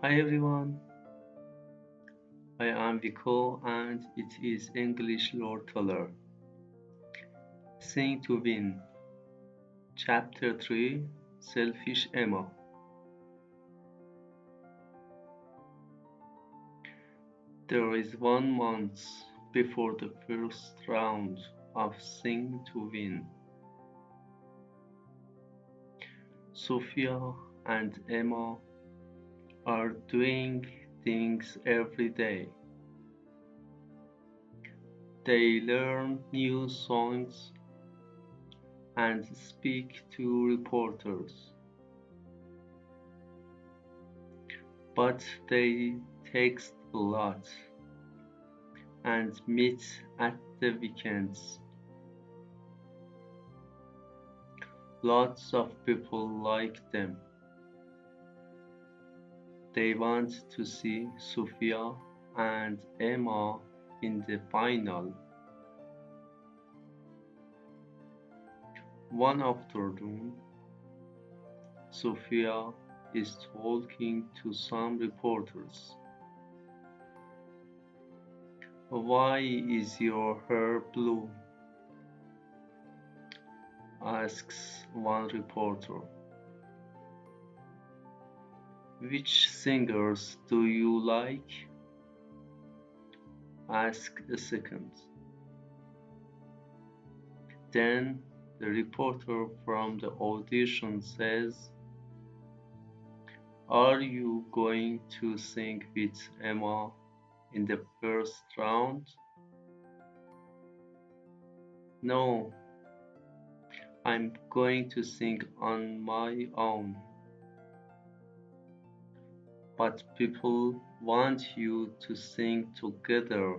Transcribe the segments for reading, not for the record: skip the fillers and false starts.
Hi everyone, I am Vico and it is English Lord Teller. Sing to Win, Chapter 3 Selfish Emma. There is 1 month before the first round of Sing to Win. Sophia and Emma are doing things every day. They learn new songs and speak to reporters, but they text a lot and meet at the weekends. Lots of people like them. They want to see Sophia and Emma in the final. One afternoon, Sophia is talking to some reporters. Why is your hair blue? Asks one reporter. Which singers do you like? Asks a second. Then the reporter from the audition says, are you going to sing with Emma in the first round? No, I'm going to sing on my own. But people want you to sing together,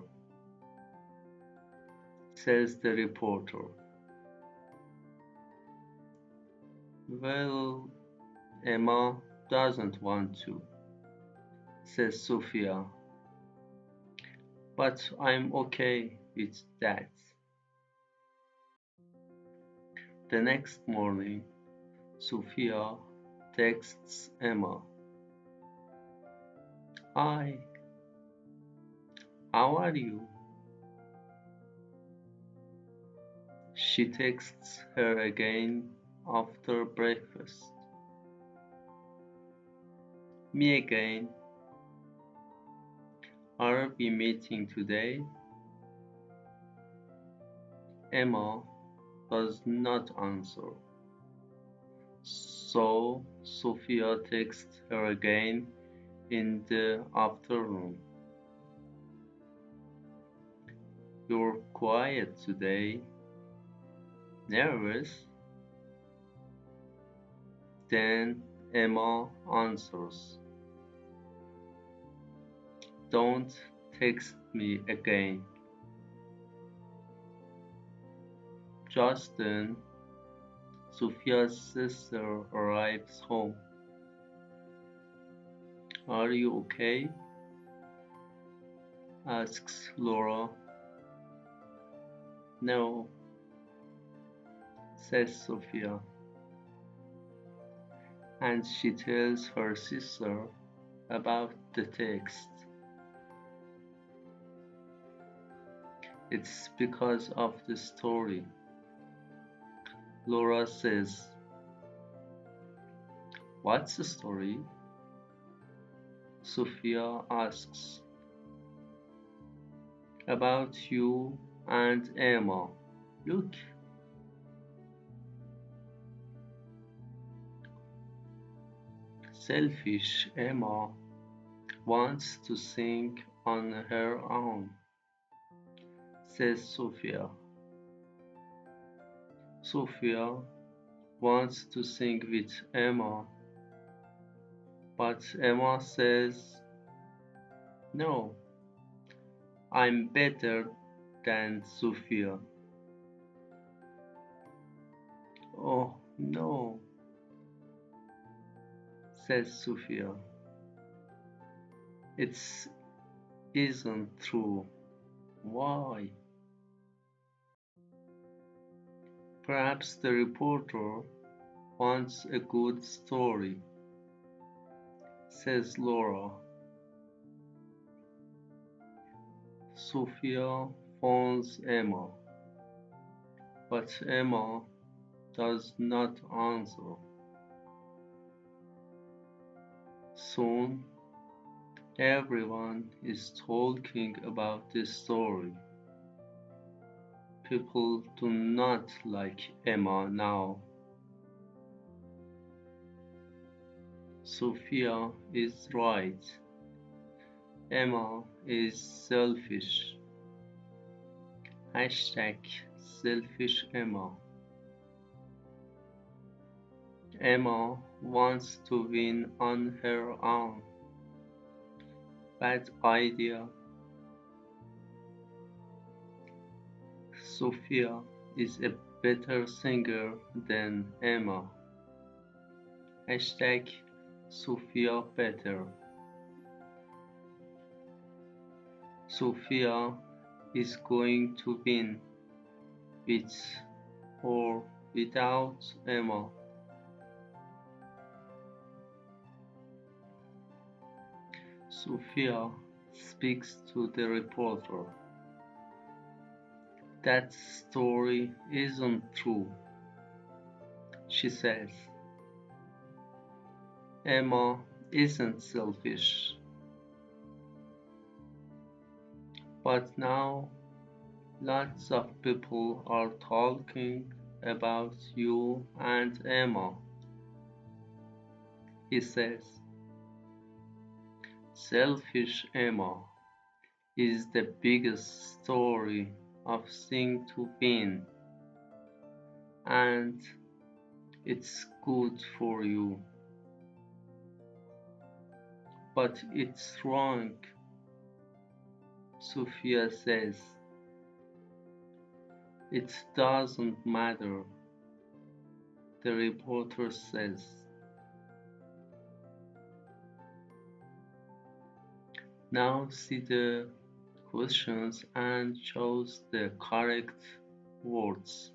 says the reporter. Well, Emma doesn't want to, says Sophia. But I'm okay with that. The next morning, Sophia texts Emma. Hi, how are you? She texts her again after breakfast. Me again. Are we meeting today? Emma does not answer. So Sophia texts her again in the afternoon. You're quiet today. Nervous? Then Emma answers. Don't text me again. Just then, Sophia's sister arrives home. Are you okay? Asks Laura. No, says Sophia. And she tells her sister about the text. It's because of the story. Laura says, what's the story? Sophia asks. About you and Emma. Look. Selfish Emma wants to sing on her own, says Sophia. Sophia wants to sing with Emma, but Emma says, no, I'm better than Sophia. Oh no, says Sophia. It isn't true. Why? Perhaps the reporter wants a good story, says Laura. Sophia phones Emma, but Emma does not answer. Soon, everyone is talking about this story. People do not like Emma now. Sophia is right. Emma is selfish. Hashtag selfish Emma. Emma wants to win on her own. Bad idea. Sophia is a better singer than Emma. Hashtag Sophia better. Sophia is going to win with or without Emma. Sophia speaks to the reporter. That story isn't true, she says. Emma isn't selfish. But now lots of people are talking about you and Emma, he says. Selfish Emma is the biggest story of Sing to Win, and it's good for you. But it's wrong, Sophia says. It doesn't matter, the reporter says. Now see the questions and choose the correct words.